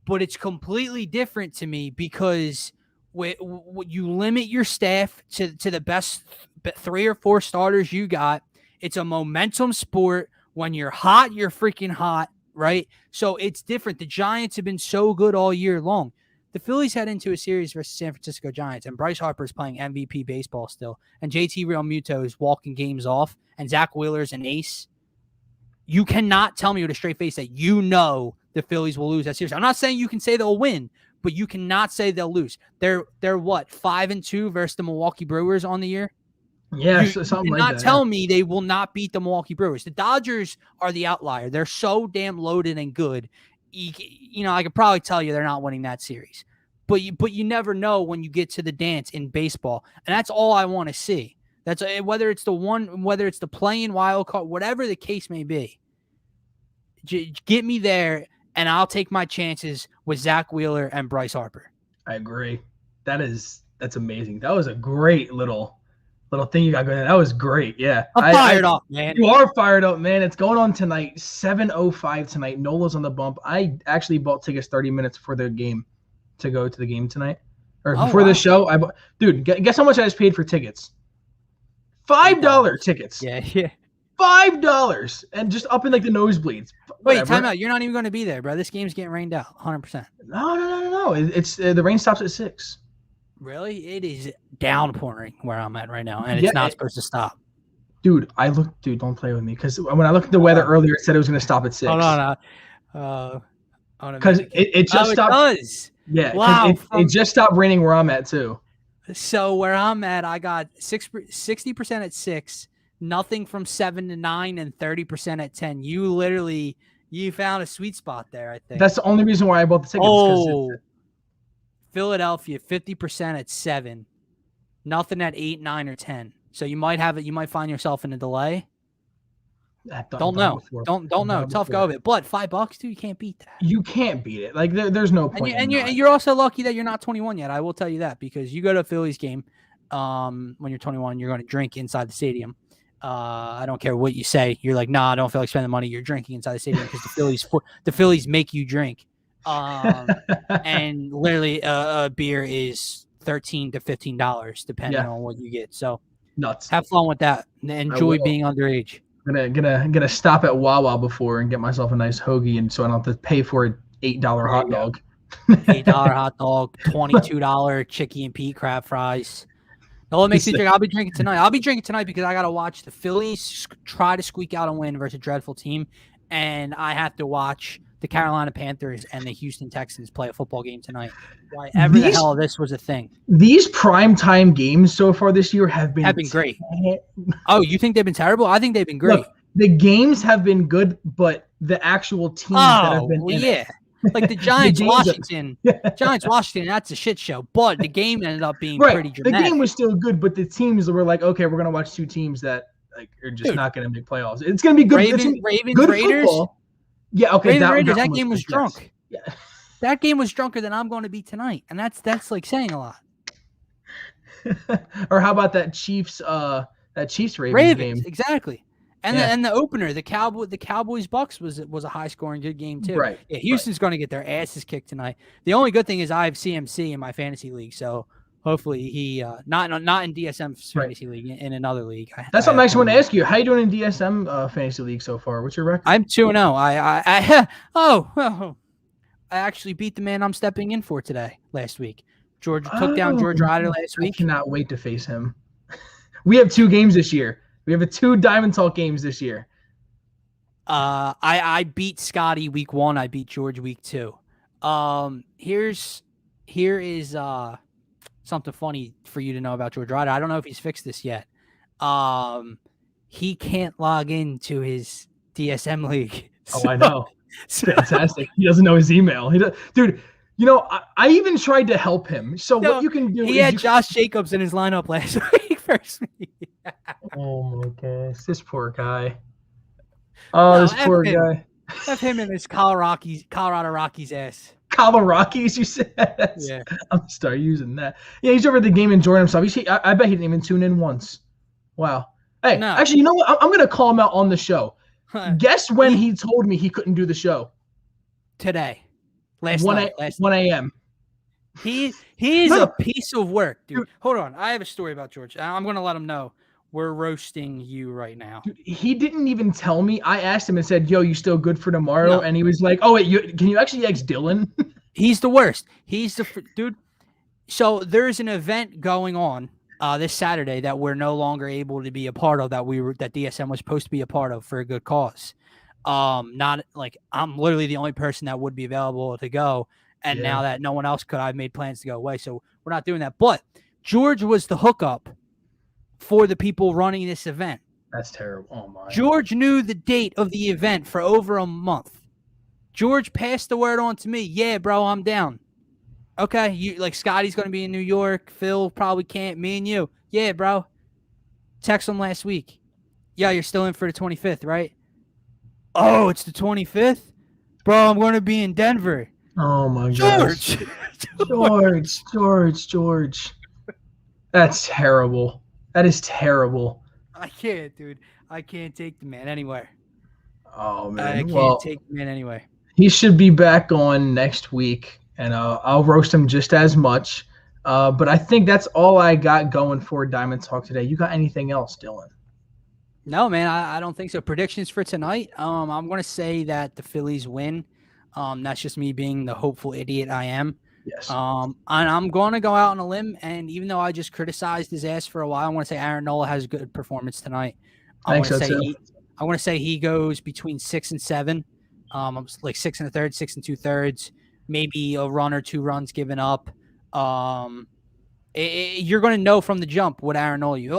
but it's completely different to me because you limit your staff to the best 3 or 4 starters you got. It's a momentum sport. When you're hot, you're freaking hot, right? So it's different. The Giants have been so good all year long. The Phillies head into a series versus San Francisco Giants, and Bryce Harper is playing MVP baseball still, and JT Realmuto is walking games off, and Zach Wheeler's an ace. You cannot tell me with a straight face that you know the Phillies will lose that series. I'm not saying you can say they'll win, but you cannot say they'll lose. They're what, 5-2 versus the Milwaukee Brewers on the year? Yeah, something like that. Not tell me they will not beat the Milwaukee Brewers. The Dodgers are the outlier. They're so damn loaded and good. I could probably tell you they're not winning that series. But you never know when you get to the dance in baseball. And that's all I want to see. That's whether it's the play-in wild card, whatever the case may be. Get me there, and I'll take my chances with Zach Wheeler and Bryce Harper. I agree. That's amazing. That was a great little thing you got going. That was great. Yeah. I'm fired up, man. You are fired up, man. It's going on tonight, 7:05 tonight. Nola's on the bump. I actually bought tickets 30 minutes before the game to go to the game tonight. Or before the show. Dude, guess how much I just paid for tickets? $5 tickets. Yeah. $5 and just up in like the nosebleeds. Wait, time out. You're not even going to be there, bro. This game's getting rained out 100%. No. It's the rain stops at 6. Really? It is downpouring where I'm at right now, and it's not supposed to stop. Dude, don't play with me, because when I looked at the weather earlier, it said it was going to stop at 6. No. Because it just stopped. It does. Yeah, wow. It just stopped raining where I'm at too. So where I'm at, I got 60% at 6, nothing from 7 to 9, and 30% at 10. You found a sweet spot there, I think. That's the only reason why I bought the tickets. Oh, Philadelphia, 50% at 7, nothing at 8, 9, or 10. So you might find yourself in a delay. Don't know. Don't know. Tough go of it. But $5, dude, you can't beat that. You can't beat it. Like there's no point. And you're also lucky that you're not 21 yet. I will tell you that, because you go to a Phillies game, when you're 21, you're going to drink inside the stadium. I don't care what you say. You're like, nah, I don't feel like spending money. You're drinking inside the stadium because the Phillies make you drink. And literally a beer is $13 to $15 depending on what you get. So nuts. Have fun with that. Enjoy being underage. Gonna stop at Wawa before and get myself a nice hoagie, and so I don't have to pay for an $8 hot dog. $8 hot dog, $22 Chicky and Pete crab fries. No, what makes me drink? I'll be drinking tonight. I'll be drinking tonight because I gotta watch the Phillies try to squeak out a win versus a dreadful team, and I have to watch the Carolina Panthers and the Houston Texans play a football game tonight. Why ever the hell this was a thing? These primetime games so far this year have been great. Oh, you think they've been terrible? I think they've been great. Look, the games have been good, but the actual teams that have been in it. Like the Giants Washington. Giants Washington, that's a shit show. But the game ended up being pretty dramatic. The game was still good, but the teams were like, okay, we're gonna watch 2 teams that are just not gonna make playoffs. It's gonna be good. Ravens Raiders. Football. Yeah, okay. That game was drunk. Yeah. That game was drunker than I'm going to be tonight, and that's like saying a lot. Or how about that Chiefs Ravens game? Exactly. And the opener, the Cowboys Bucks was a high scoring good game too. Right. Yeah, Houston's going to get their asses kicked tonight. The only good thing is I have CMC in my fantasy league, so hopefully he not in DSM fantasy league, in another league. That's what I actually want to ask you. How you doing in DSM fantasy league so far? What's your record? I'm 2-0. I actually beat the man I'm stepping in for today last week. Georgia took down George Ryder last week. I cannot wait to face him. We have 2 games this year. We have 2 Diamond Talk games this year. I beat Scotty week 1. I beat George week 2. Here is something funny for you to know about George Ryder. I don't know if he's fixed this yet. He can't log into his DSM league. Oh, I know. Fantastic. He doesn't know his email. Dude, I even tried to help him. So what you can do he had Josh Jacobs in his lineup last week versus me. Oh my gosh. This poor guy. Oh, this poor guy. Have him in his Colorado Rockies ass. Colorado Rockies, you said? Yeah. I'm gonna start using that. Yeah, he's over at the game enjoying himself. I bet he didn't even tune in once. Wow. Hey, No. actually, you know what? I'm gonna call him out on the show. Guess when he told me he couldn't do the show? Today. Last 1 night. 1 a.m. He's a piece of work, dude. Hold on. I have a story about George. I'm going to let him know we're roasting you right now. Dude, he didn't even tell me. I asked him and said, yo, you still good for tomorrow? No. And he was like, oh, wait, can you actually ask Dylan? He's the worst. He's the dude. So there's an event going on this Saturday that we're no longer able to be a part of, that DSM was supposed to be a part of for a good cause. Not like I'm literally the only person that would be available to go. And now that no one else could, I've made plans to go away. So we're not doing that. But George was the hookup for the people running this event. That's terrible. Oh, my. George knew the date of the event for over a month. George passed the word on to me. Yeah, bro, I'm down. Okay, you like Scotty's going to be in New York. Phil probably can't. Me and you. Yeah, bro. Text him last week. Yeah, you're still in for the 25th, right? Oh, it's the 25th? Bro, I'm going to be in Denver. Oh, my gosh. George. That's terrible. That is terrible. I can't, dude. I can't take the man anywhere. Oh, man. I can't take the man anywhere. He should be back on next week, and I'll roast him just as much. But I think that's all I got going for Diamond Talk today. You got anything else, Dylan? No, man, I don't think so. Predictions for tonight. I'm going to say that the Phillies win. That's just me being the hopeful idiot I am. Yes. And I'm going to go out on a limb, and even though I just criticized his ass for a while, I want to say Aaron Nola has a good performance tonight. I want to say he goes between 6 and 7, like 6 1/3, 6 2/3, maybe a run or 2 runs given up. You're going to know from the jump what Aaron Nola. You're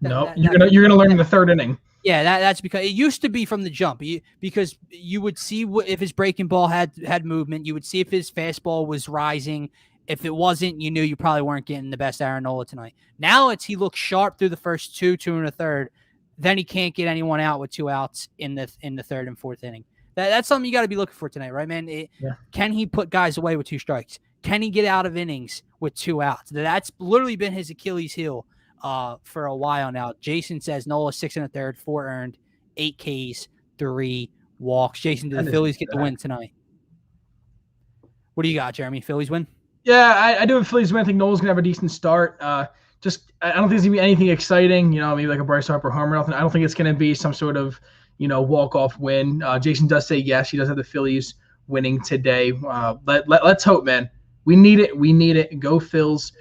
gonna learn in the 3rd inning. Yeah, that's because it used to be from the jump. Because you would see if his breaking ball had movement. You would see if his fastball was rising. If it wasn't, you knew you probably weren't getting the best Aaron Nola tonight. Now he looks sharp through the first 2 1/3. Then he can't get anyone out with 2 outs in the 3rd and 4th inning. That's something you got to be looking for tonight, right, man? Can he put guys away with 2 strikes? Can he get out of innings with 2 outs? That's literally been his Achilles heel for a while now. Jason says Nola 6 1/3, 4 earned, 8 Ks, 3 walks. Jason, do the Phillies get the win tonight? What do you got, Jeremy? Phillies win? Yeah, I do have Phillies win. I think Nola's gonna have a decent start. I don't think it's gonna be anything exciting. Maybe like a Bryce Harper home or nothing. I don't think it's gonna be some sort of walk-off win. Jason does say yes. He does have the Phillies winning today. Let's hope, man. We need it. Go Phils.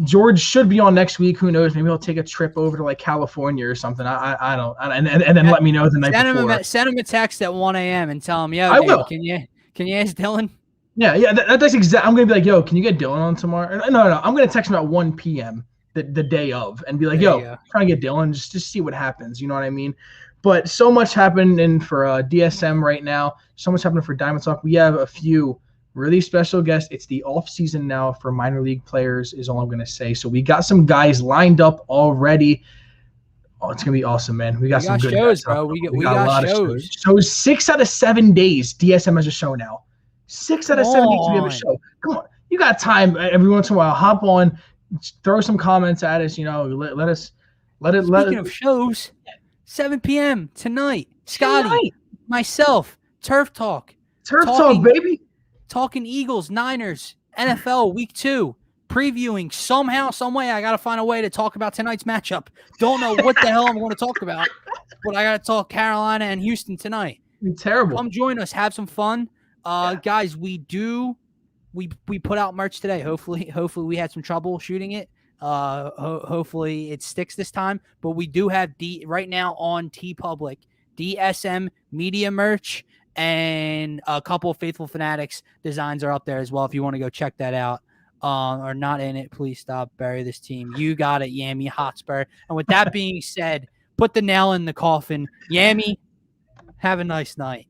George should be on next week. Who knows? Maybe he'll take a trip over to like California or something. I don't. And then let me know the night before. Send him a text at 1 a.m. and tell him, yo, I will. Can you ask Dylan? Yeah. That's exactly. I'm gonna be like, yo, can you get Dylan on tomorrow? No. I'm gonna text him at 1 p.m. the day of and be like, trying to get Dylan just see what happens. You know what I mean? But so much happening for DSM right now. So much happening for Diamond Talk. We have a few really special guests. It's the off season now for minor league players is all I'm going to say. So we got some guys lined up already. Oh, it's going to be awesome, man. We got some good shows, bro. We got a lot of shows. So 6 out of 7 days, DSM has a show now. 6 out of 7 days we have a show. Come on. You got time every once in a while. Hop on, throw some comments at us. Speaking of shows, 7 p.m. tonight. Scotty, myself, Turf Talk. Talk, baby. Talking Eagles, Niners, NFL Week 2, previewing somehow, some way. I got to find a way to talk about tonight's matchup. Don't know what the hell I'm going to talk about, but I got to talk Carolina and Houston tonight. It's terrible. Come join us. Have some fun. Guys, we put out merch today. Hopefully we had some trouble shooting it. Hopefully it sticks this time, but we do have right now on TeePublic, DSM media merch. And a couple of Faithful Fanatics designs are up there as well if you want to go check that out. Or not in it, please stop, bury this team. You got it, Yami Hotspur. And with that being said, put the nail in the coffin. Yami, have a nice night.